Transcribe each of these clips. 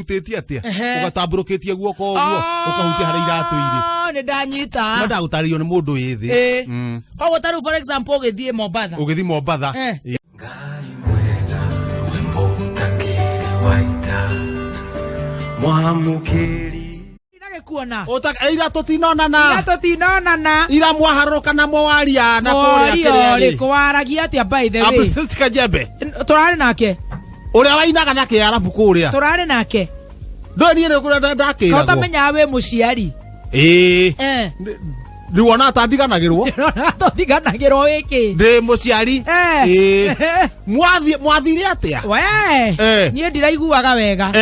urutĩtie atia ugatambũrũkĩtie guoko ũguo ũkahutia harĩ iratũ iri nĩ ndanyita nda gũtarĩrio nĩ mũndũ wĩthĩ koguo tarĩu for example ũgĩthiĩ Mombatha Ngai mwega wimbo takiri waita mwamukiri kuona ira tutinonana ira mwaharuka na mwaria na kũrĩa kwaragia atia by the way abusika jembe turari nake uria wainaga na Kiarabu kũrĩa turari nake ndo nie nĩ kũrĩa ndakĩragwo utamenya we mũciari ndiwona atandiganagĩrwo ndiganagĩrwo wiki ndi mũciari mwathire atia we niĩ ndiraiguaga wega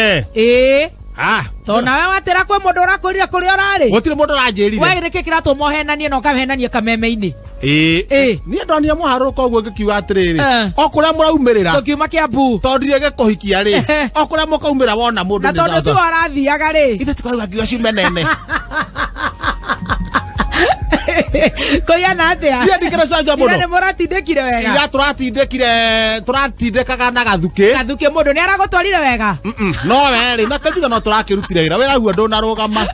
tona we watera kwĩ mũndũ ũrakũrire kũrĩa ũrarĩ gũtirĩ mũndũ ũranjĩrire we nĩkĩ kĩratũma ũhenanie na ũkahenania kameme-inĩ niĩ ndonire mwaharũka ũguo ngĩkiuga atĩrĩrĩ o kũrĩa mũraumĩrĩra tũkiuma Kĩambu tondire gĩkũhikia rĩ o kũrĩa mũkaumĩra wona mũndũ na tondũ ti warathiaga rĩ ithe tũkarauga ngiuga ciume nene koyana atia ndiye ndikĩra canja mũno nĩ mũratindĩkire wega ira turatindĩkaga na gathuke mũndũ nĩ aragũtwarire wega no werĩ na kanjuga no tũrakĩrutire wĩra wĩra huo ndũnarũgama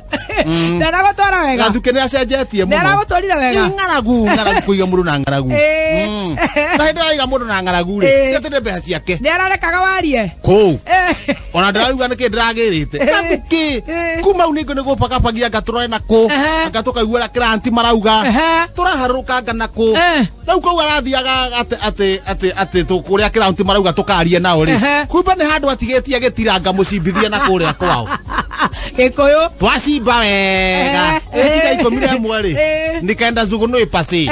ndaragũtwara wega gathuke nĩ acenjetie mũno nĩ aragũtwarire wega ng'aragu kũiga mũndũ na ng'aragu na hĩndĩ araiga mũndũ na ng'aragu rĩ gĩtirĩ mbeca ciake nĩ ararekaga warie kũu ona ndĩrauga nĩkĩ ndĩragĩrĩte gathuke kuma u nĩngĩ nĩ gũpagapagia ngatũrore nakũ ngatũkaigua kĩranti marauga tũraharũrũkanga nakũ rĩu kũu arathiaga atĩ kũrĩa kĩranti marauga tũkarie nao rĩ kumbe nĩ handũ atigĩtie gĩtiranga mũcimbithie na kũrĩa kwao Gĩkũyũ twacimba wega ĩtiga ikũmi na ĩmwe rĩ nikaenda Thugunũi pasi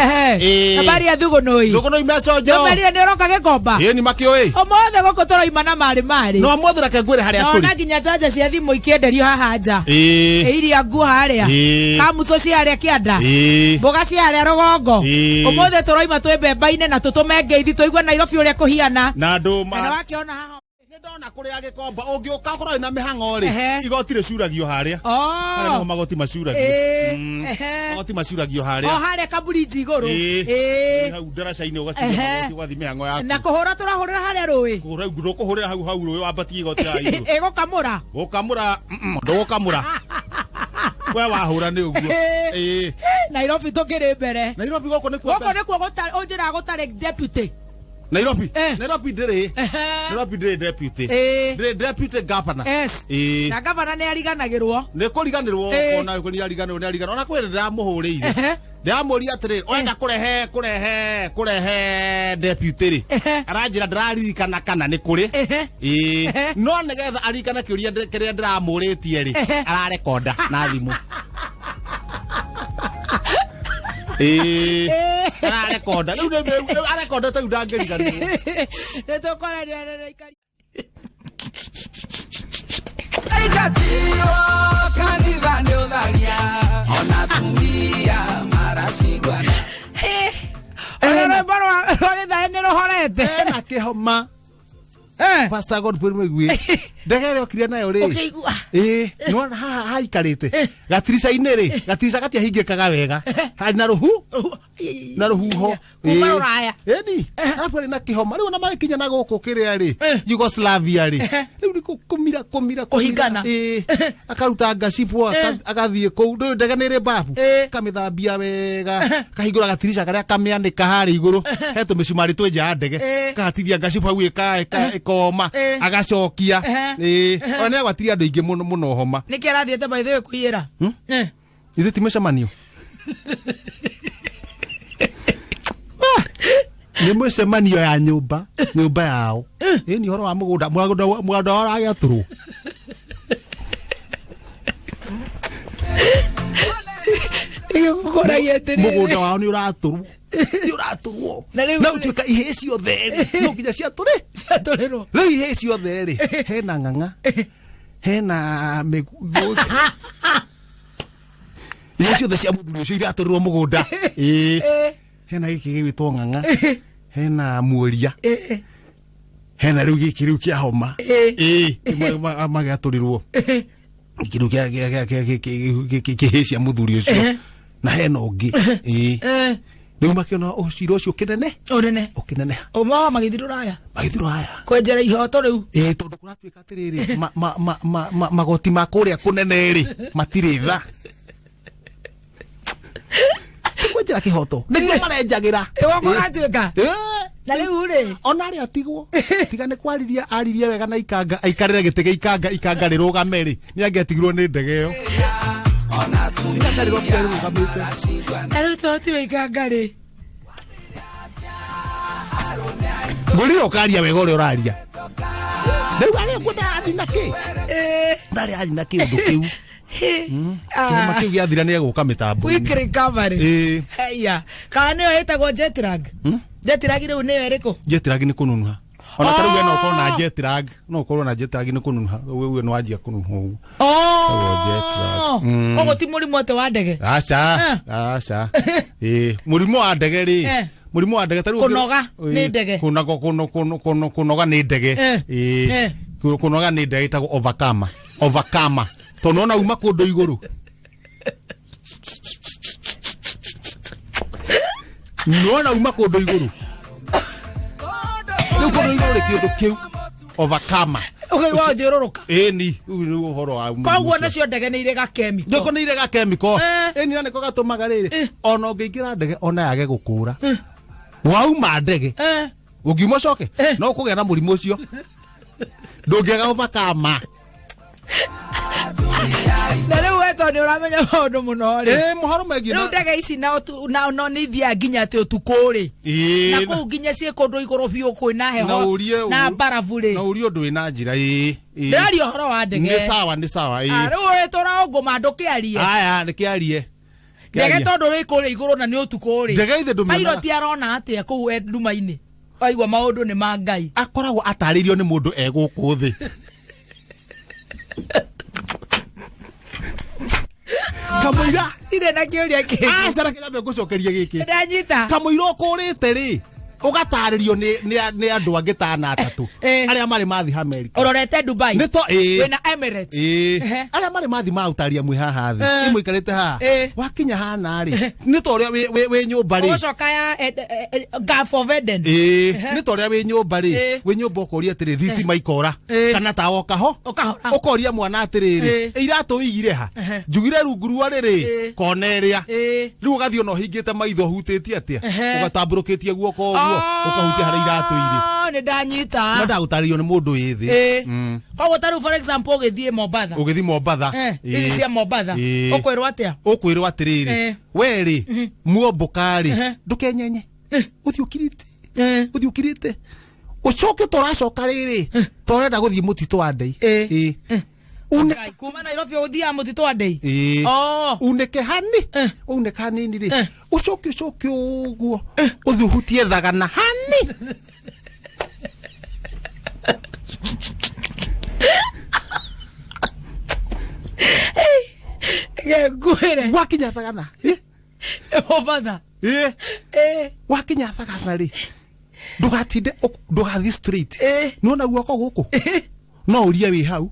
habari ya Thugunũi mecojo nĩũmerire nĩ ũroka Gĩkomba ni makĩũĩ ũmothe gũkũ tũroima na marĩ no mothe reke ngwĩre harĩa tũrĩ ona nginya chaja cia thimũ ikĩenderio haha nja iria nguo harĩa kamũtũ cia harĩa kĩanda mboga cia harĩa rũgongo ũmothe tũroima twĩ mbemba-inĩ na tũtũme ngeithi tũigue Nairobi ũrĩa kũhiana na ndũma na wakĩona haha ndona kũrĩa Gĩkomba ũngĩũka korwo na mĩhang'o rĩ igoti rĩcuragio harĩa harĩa no magoti macuragio magoti macuragio harĩa harĩa kaburinji igũrũ hau ndaraca-inĩ ũgacura ũgathi mĩhang'o yaku na kũhũra tũrahũrĩra harĩa rũĩ ndũkũhũrĩra hau rũĩ wambatie igoti harĩa igũrũ gũkamũra ndũgũkamũra we wahũra nĩ ũguo Nairobi tũkĩrĩ mbere Nairobi gũkũ nĩkuo ũnjĩra gũtarĩ deputy Nairobi ndĩrĩ deputy ndĩrĩ deputy governor na governor nĩ ariganagĩrwo nĩ kũriganĩrwo ona nĩ ariganĩrwo ona kwĩrĩ ndĩramũhũrĩire ndĩramũria atĩrĩrĩ ũrenda kũrehe deputy rĩ aranjĩra ndĩraririkana kana nĩ kũrĩ no nĩgetha aririkana kĩũria kĩrĩa ndĩramũrĩtie rĩ ararekonda na thimũ ararekonda rĩu arekonda ta ndangĩriganĩrwo nĩ tũkorania na ikari Aikatio kanitha nĩ ũtharia ona tumia maracigwana rwĩmbo rwa gĩthae nĩ rũhorete na kĩhoma Pastor Godfrey Mũigui ndege ĩrĩa okire nayo rĩ ũkĩigua nĩwona haha haikarĩte gatirica-inĩ rĩ gatirica gatiahingĩkaga wega harĩ na rũhuho kuma rũraya ĩni arabu arĩ na kĩhoma rĩu ona magĩkinya na gũkũ kĩrĩa rĩ Yugoslavia rĩ rĩu nĩ kũmira kũhingana akaruta ngacibu agathiĩ kũu ndũĩ ndege nĩ ĩrĩ mbabu kamĩthambia wega kahingũra gatirica karĩa kamĩanĩka harĩ igũrũ he tũmĩcumarĩ twĩ nja ya ndege kahatithia ngacibu hau ĩkoma agacokia ona nĩ agwatirie andũ aingĩ mũno homa nĩkĩ arathiĩte by the way kũiyĩra ithe ti mĩcemanio nĩ mũcemanio ya nyũmba yao ĩni ũhoro wa mũgũnda wao ũragĩatũrwo mũgũnda wao nĩ ũratũrwo na ũtuĩka ihĩ ciothe rĩ no nginya ciatũrĩrwo rĩu ihĩ ciothe rĩ hena ng'ang'a hena mĩguĩ ihĩ ciothe cia mũthuri ũcio iratũrĩrwo mũgũnda hena gĩkĩ gĩgwĩtwo ng'ang'a hena muoria hena rĩu gĩkĩ rĩu kĩa homa magĩatũrĩrwo gĩkĩ rĩu kĩhĩ cia mũthuri ũcio na hena ũngĩ Riu makiona ucira ucio kinene ukinene omo magithirura aya kwenjera ihoto riu tondu kuratuika atiriri magoti ma kuria kunene ri matiri tha kwenjera kihoto niguo marenjagira ewo kuratuika na riu ri ona ri atigwo tigane kwariria aririe wega na ikanga aikarire gitege ikanga rirugame ri ni angetigirwo ni ndege yo ona tumia rugamite ari toti ikanga ri Guliro karia wega uri uraria riu ari ngudari naki ndari ari naki undu kiu ma kiu giathira ni guka mitambo quick recovery heya kana yo etagwo jet lag riu ni eriko jet lag ni kununuha ona taru gena uko na jet lag no uko na jet lag ni kununuha wewe no wajia kununuha jet lag kogo ti murimu wote wa ndege acha murimu wa ndege ri murimu wa ndege taru kunoga ni ndege kunoga ni ndege kunoga ni ndege itago overcome tonona uma kundu iguru nona uma kundu iguru kundu iguru kindu kiu overcome okay wa ndiruruka ni uhoro wa kogwo nacio ndege ni irega chemical ndoko ni irega chemical ni nane ko gatumaga riri ona ungiingira ndege ona yage gukura wauma ndege ungiuma coke no kugia na murimu ucio ndungiaga overcome na riu weto ni uramenya maundu muno ri muhoro megi riu ndege ici na ni thia nginya ati utukuri na ku nginya cie kundu iguru biu kwina heho na barafu ri na uri undu wina njira ndari uhoro wa ndege ni sawa riu wetora nguma ndukiarie aya nikiarie ndege tondu ri kuri iguru na ni utukuri ndege ithe ndumena pilot arona atia ku nduma-ini aigwa maundu ni ma Ngai akoragwo ataririo ni mundu eguku thi kamuira ire na kiuria ki cara kirambe gucokeria giki ndanyita kamuira ukurite ri ugataririo ni andu angitana atatu aria mari mathi America urorete Dubai ni to wena Emirates aria mari mathi mautaria mwi haha thi imwe ikarite ha wakinya hana ri ni to ria we nyumba ri ucoka ya Gulf of Eden ni to ria we nyumba ri we nyumba ukoria atiri thitima ikora kana ta wokaho ukoria mwana atiriri iratu wigire ha njugire rungurua riri koneria riu ugathio no hingite maitho hutiti atia ugatamburukitie guoko ukahutia hari iratu iri ni ndanyita no ndagutaririo ni mundu withi koguo taru for example ugithie Mombatha ici cia Mombatha ukwirwo atiriri weri muombukari ndukenyenye uthiukirite ucoke toracoka riri torenda guthie mutitu wa ndei kuma Nairobi uthia mutitu wa ndei uneke hani ri ucoke uguo uthihutie thagana hani ngwire wakinya thagana Mombatha wakinya thagana ri ndugatinde ndugathi straight nona guoko guku no uria wi hau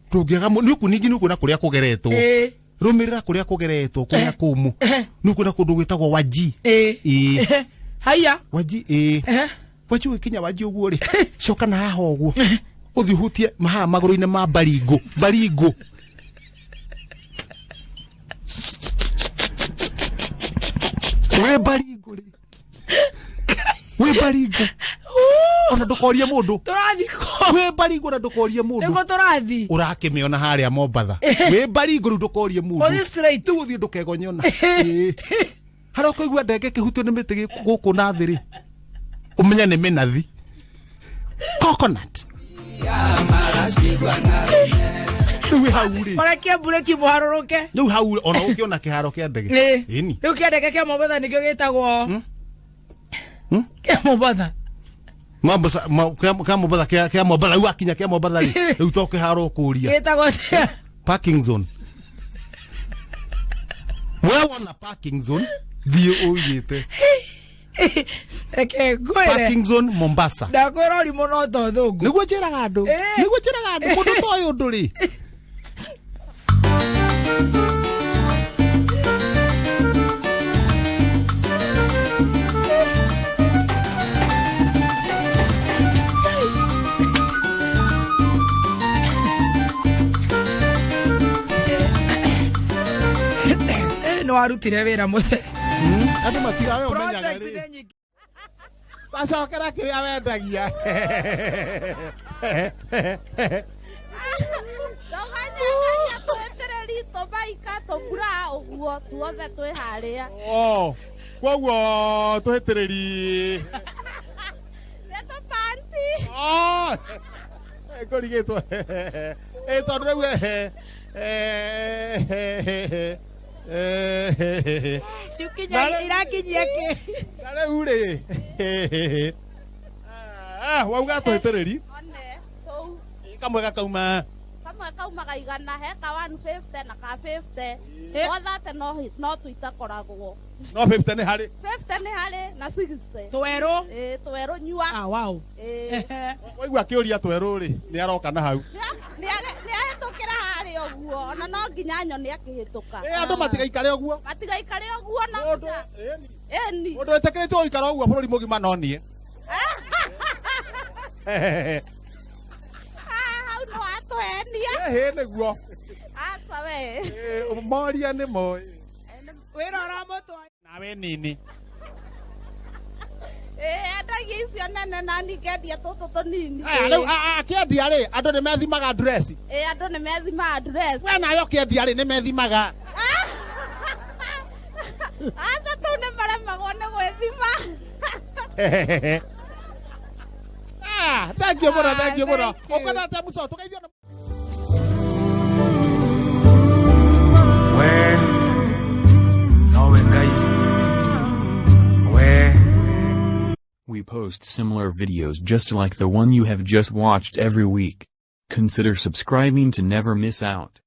ndungiaga nuku ningi nuku na kuria kugeretwo rumirira kuria kugeretwo kuria kumu nuku na kundu gwitagwo Waji haya Waji Waji ukinya Waji uguo ri coka na haha uguo uthihutie maha maguru-ini ma Baringo we Baringo ona ndukorie mundu turathiko we Baringo na ndukorie mundu niko turathi urakimiona haria Mombatha we Baringo ndukorie mundu o straight tu uthie ndukegonyona haro koigua ndege kihutio ni miti guku na thiri umenya ni minathi coconut we hauri ora kia bureki muharuruke riu hau ona ukiona kiharo kia ndege ini riu kia ndege kia Mombatha nikio gitagwo kia Mombatha Mombatha kia Mombatha wakinya kia Mombatha riu toke haro kuria gitagwo parking zone we wona parking zone thie uyite ngwire parking zone Mombasa ndakwira uri muno to thungu niguo njiraga andu mundu toyo undu ri warutire wira muthe andu matigawe umenyaga project ri ni nyingi bacokera kiria wendagia Ndoganyakagia twetereri tumaika tũmbura ũguo tuothe twĩ harĩa kwoguo tũhĩtĩrĩri nĩ tũpanti ngũrigĩtwo tondũ rĩu ciukinya irakinyia kĩ na rĩu rĩ wauga tũhĩtĩrĩri one tũu kamwe gakauma kamwe kaumaga 100 he ka 150 na ka 50 othe no tũitakoragwo no 50 nĩ harĩ 50 nĩ harĩ na 60 twerũ twerũ nyua wow waigua akĩũria twerũ rĩ nĩ aroka na hau nĩ ahĩtũkĩra harĩa ũguo ona no nginya nyone akĩhĩtũka andũ matigaikare ũguo matigaikare ũguo na eni mũndũ wĩtĩkĩrĩte gũikara ũguo bũrũri mũgima no niĩ hau no atũhenia nĩguo aca we moria nĩ moĩ wĩra ũramũtwa nawe nini endagia icio nene na ningendia tũtũ tũnini rĩu akĩendia rĩ andũ nĩ methimaga dress andũ nĩ methimaga dress we nawe ũkĩendia rĩ nĩ methimaga aca tũu nĩ maremagwo nĩ gwĩthima thank you mũno ũkona atĩa mũco tũgeithio We post similar videos just like the one you have just watched every week. Consider subscribing to never miss out.